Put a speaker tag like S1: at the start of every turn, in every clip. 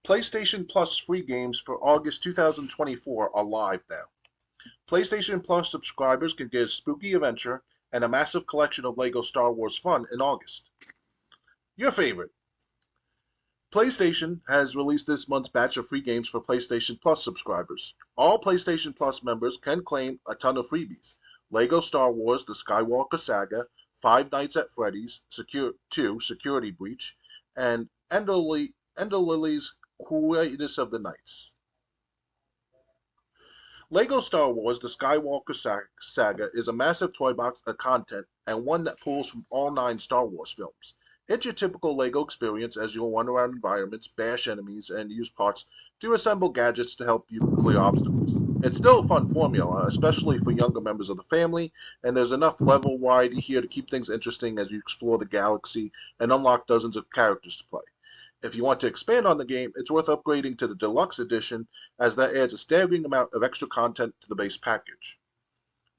S1: PlayStation Plus free games for August 2024 are live now. PlayStation Plus subscribers can get a spooky adventure and a massive collection of LEGO Star Wars fun in August. Your favorite. PlayStation has released this month's batch of free games for PlayStation Plus subscribers. All PlayStation Plus members can claim a ton of freebies. LEGO Star Wars The Skywalker Saga, Five Nights at Freddy's 2 Security Breach, and Ender Lily's Quietus of the Nights. LEGO Star Wars The Skywalker Saga is a massive toy box of content and one that pulls from all 9 Star Wars films. It's your typical LEGO experience as you'll wander around environments, bash enemies, and use parts to assemble gadgets to help you clear obstacles. It's still a fun formula, especially for younger members of the family, and there's enough level variety here to keep things interesting as you explore the galaxy and unlock dozens of characters to play. If you want to expand on the game, it's worth upgrading to the Deluxe Edition, as that adds a staggering amount of extra content to the base package.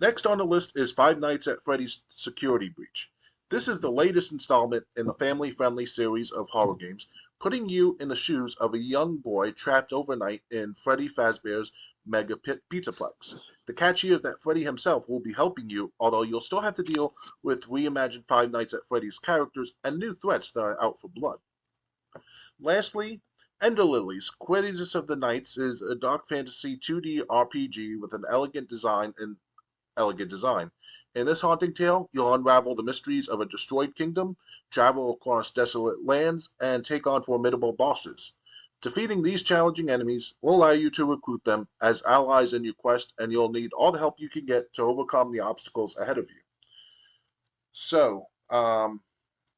S1: Next on the list is Five Nights at Freddy's Security Breach. This is the latest installment in the family-friendly series of horror games, putting you in the shoes of a young boy trapped overnight in Freddy Fazbear's Mega Pizzaplex. The catch here is that Freddy himself will be helping you, although you'll still have to deal with reimagined Five Nights at Freddy's characters and new threats that are out for blood. Lastly, Ender Lilies, Quietus of the Nights is a dark fantasy 2D RPG with an elegant design. In this haunting tale, you'll unravel the mysteries of a destroyed kingdom, travel across desolate lands, and take on formidable bosses. Defeating these challenging enemies will allow you to recruit them as allies in your quest, and you'll need all the help you can get to overcome the obstacles ahead of you. So,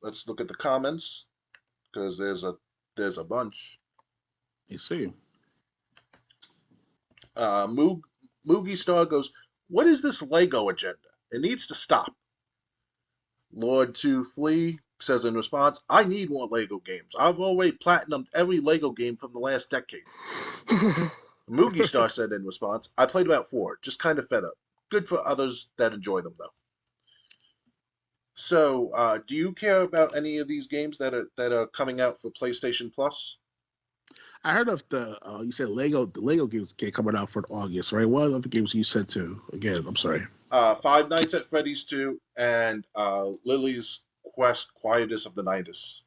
S1: let's look at the comments, because there's a bunch.
S2: You see.
S1: Moogie Star goes, "What is this Lego agenda? It needs to stop." Lord to Flee says in response, "I need more Lego games. I've already platinumed every Lego game from the last decade." Moogie Star said in response, "I played about 4, just kind of fed up. Good for others that enjoy them though." So, do you care about any of these games that are coming out for PlayStation Plus?
S2: I heard of the you said the Lego games coming out for August, right? What other games you said too? Again, I'm sorry.
S1: Five Nights at Freddy's 2 and Lily's Quest Quietus of the Nights.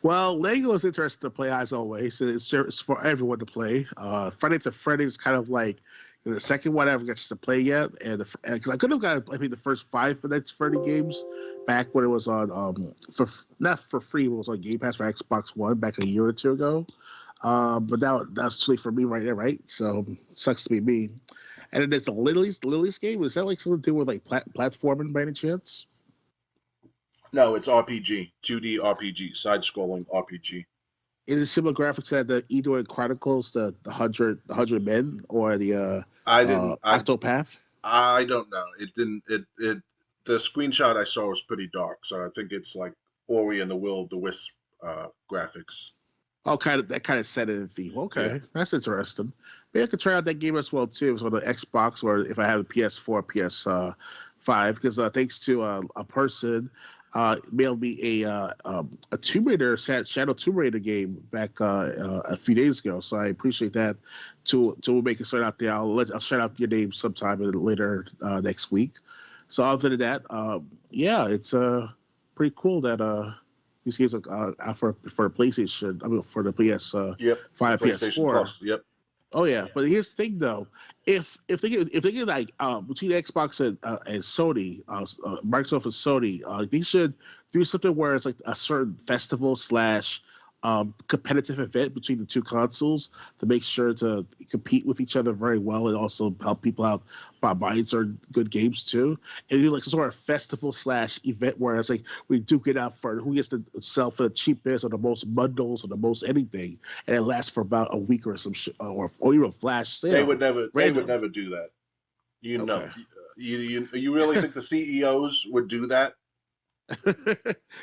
S2: Well, Lego is interesting to play as always. It's for everyone to play. Friday to Freddy's kind of like the second one I ever got to play yet, and because I could have got the first 5 Nights Freddy games back when it was on for not for free, it was on Game Pass for Xbox One back a year or two ago. But that's too late for me right there, right? So sucks to be me. And then there's the Lily's game. Is that like something to do with like platforming by any chance?
S1: No, it's RPG, 2D RPG, side-scrolling RPG.
S2: Is it similar graphics to the Edo Chronicles, the 100 Men, or the Octopath?
S1: I don't know. It didn't. It the screenshot I saw was pretty dark, so I think it's like Ori and the Will of the Wisp graphics.
S2: Oh, that kind of set in theme. Okay, yeah. That's interesting. Maybe I could try out that game as well too. It's on the Xbox, or if I have a PS4, PS5, because thanks to a person mailed me a Tomb Raider Shadow Tomb Raider game back a few days ago. So I appreciate that. To make a shout out there, I'll shout out your name sometime later next week. So other than that, yeah, it's pretty cool that these games are out for PlayStation. I mean, for the PS5, PS4.
S1: Plus, yep.
S2: Oh yeah, but here's the thing though: if they get like between Xbox and Sony, Microsoft and Sony, they should do something where it's like a certain festival / competitive event between the two consoles to make sure to compete with each other very well and also help people out by buying certain good games too. And do like some sort of festival / event where it's like we duke it out for who gets to sell for the cheapest or the most bundles or the most anything, and it lasts for about a week or some shit, or even a flash sale.
S1: They would never do that. You know, you really think the CEOs would do that?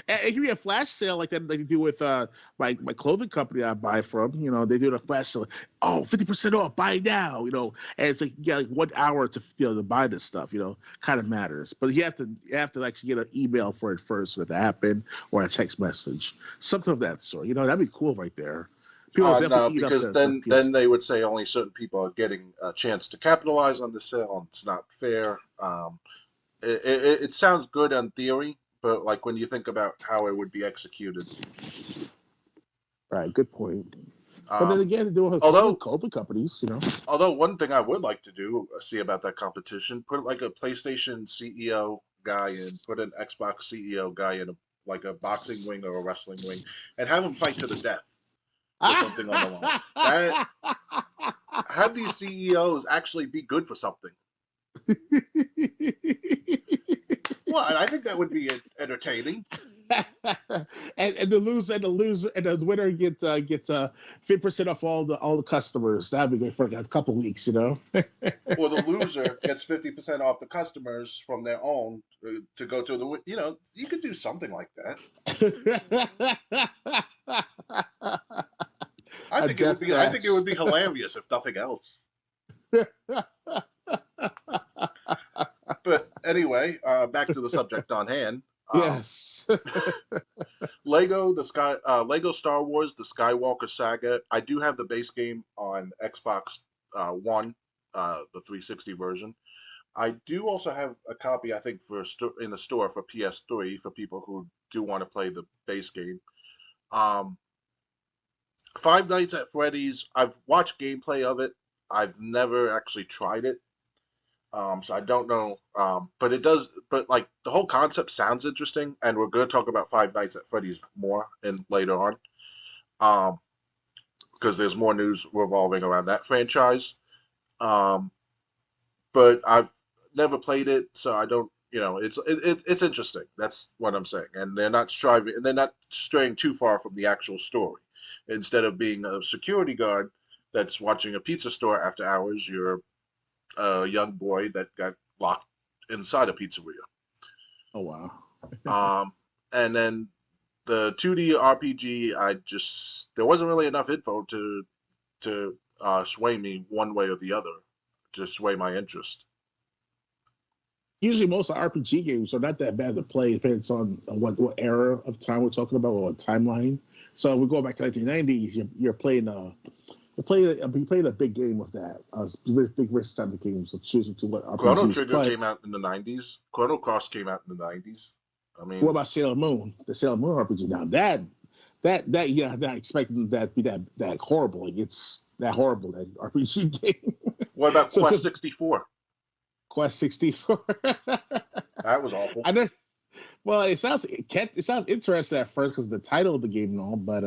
S2: And it can be a flash sale like that they do with my clothing company I buy from. You know, they do a flash sale. Oh, 50% off, buy now. You know, and it's like you got like 1 hour to to buy this stuff. You know, kind of matters. But you have to actually get an email for it first for it to happen, or a text message, something of that sort. You know, that'd be cool right there. People would
S1: No,
S2: definitely eat up
S1: because
S2: the PS.
S1: then they would say only certain people are getting a chance to capitalize on the sale, and it's not fair. It sounds good on theory, but like when you think about how it would be executed,
S2: Right, good point. But then
S1: um,
S2: again, to do it with
S1: although
S2: clothing companies, you know.
S1: although one thing I would like to do see about that competition, put like a PlayStation CEO guy in, put an Xbox CEO guy in, like a boxing wing or a wrestling wing, and have them fight to the death with something on the line. That have these CEOs actually be good for something. Well, I think that would be entertaining.
S2: And the winner gets 50% off all the customers. That'd be good for a couple weeks, you know.
S1: Or the loser gets 50% off the customers from their own to go to the. You know, you could do something like that. I
S2: A
S1: think it would
S2: death
S1: be. I think it
S2: match.
S1: would be hilarious if nothing else. But anyway, back to the subject on hand.
S2: Yes.
S1: Lego Star Wars, the Skywalker Saga. I do have the base game on Xbox One, the 360 version. I do also have a copy, I think, in the store for PS3 for people who do want to play the base game. Um, Five Nights at Freddy's. I've watched gameplay of it. I've never actually tried it. So I don't know, but it does. But like the whole concept sounds interesting, and we're going to talk about Five Nights at Freddy's more in later on, because there's more news revolving around that franchise. Um, but I've never played it, so I don't. You know, it's interesting. That's what I'm saying, and they're not straying too far from the actual story. Instead of being a security guard that's watching a pizza store after hours, you're a young boy that got locked inside a pizzeria.
S2: Oh wow.
S1: And then the 2D RPG, there wasn't really enough info to sway me one way or the other, to sway my interest.
S2: Usually, most RPG games are not that bad to play. It depends on what era of time we're talking about, or what timeline. So if we go back to 1990s, you're playing a big game with that. Big risk type of games. So choosing to what
S1: Chrono
S2: RPGs to
S1: Trigger
S2: play.
S1: came out in the 90s. Chrono Cross came out in the 90s. I
S2: What
S1: mean,
S2: about Sailor Moon? The Sailor Moon RPG. Now that yeah, not expecting that to be that horrible. Like it's that horrible, that RPG game.
S1: what about
S2: So
S1: Quest
S2: just
S1: 64?
S2: Quest 64.
S1: That was awful.
S2: I know. Well, it sounds interesting at first because of the title of the game and all, but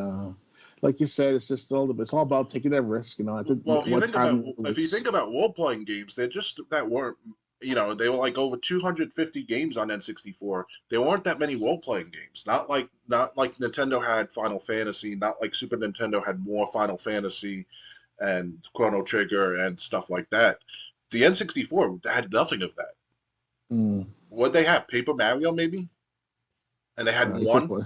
S2: like you said, it's all about taking that risk. You know, I think
S1: Well,
S2: what time it
S1: if you
S2: release.
S1: think about role playing games, they're just that weren't they were like over 250 games on N64. There weren't that many role playing games. Not like Nintendo had Final Fantasy, not like Super Nintendo had more Final Fantasy and Chrono Trigger and stuff like that. The N64 had nothing of that.
S2: Mm,
S1: What they have? Paper Mario maybe, and they had
S2: you can't
S1: one.
S2: play.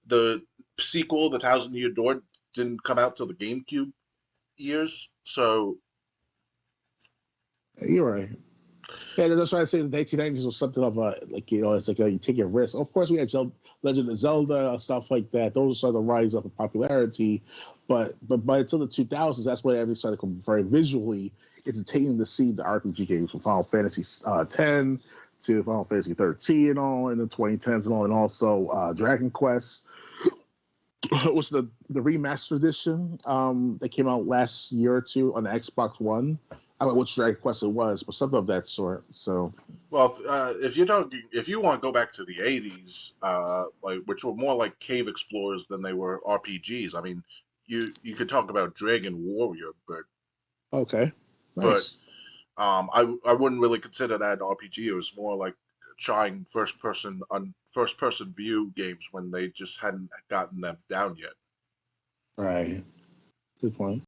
S1: The sequel, The Thousand Year Door, didn't come out till the GameCube years. So
S2: You're right. Yeah, that's why I say the 1990s was something of a like it's like you take a risk. Of course, we had Legend of Zelda stuff like that. Those are the rise up in popularity, but by until the 2000s, that's when everything started becoming very visually entertaining to see the RPG games from Final Fantasy 10 to Final Fantasy 13 and all in the 2010s and all, and also Dragon Quest was the remastered edition that came out last year or two on the Xbox One. I don't know which Dragon Quest it was, but something of that sort. So,
S1: well, if you want to go back to the '80s, like which were more like cave explorers than they were RPGs. I mean, you could talk about Dragon Warrior,
S2: okay,
S1: but
S2: nice.
S1: I wouldn't really consider that an RPG. It was more like trying first person view games when they just hadn't gotten them down yet.
S2: Right. Good point.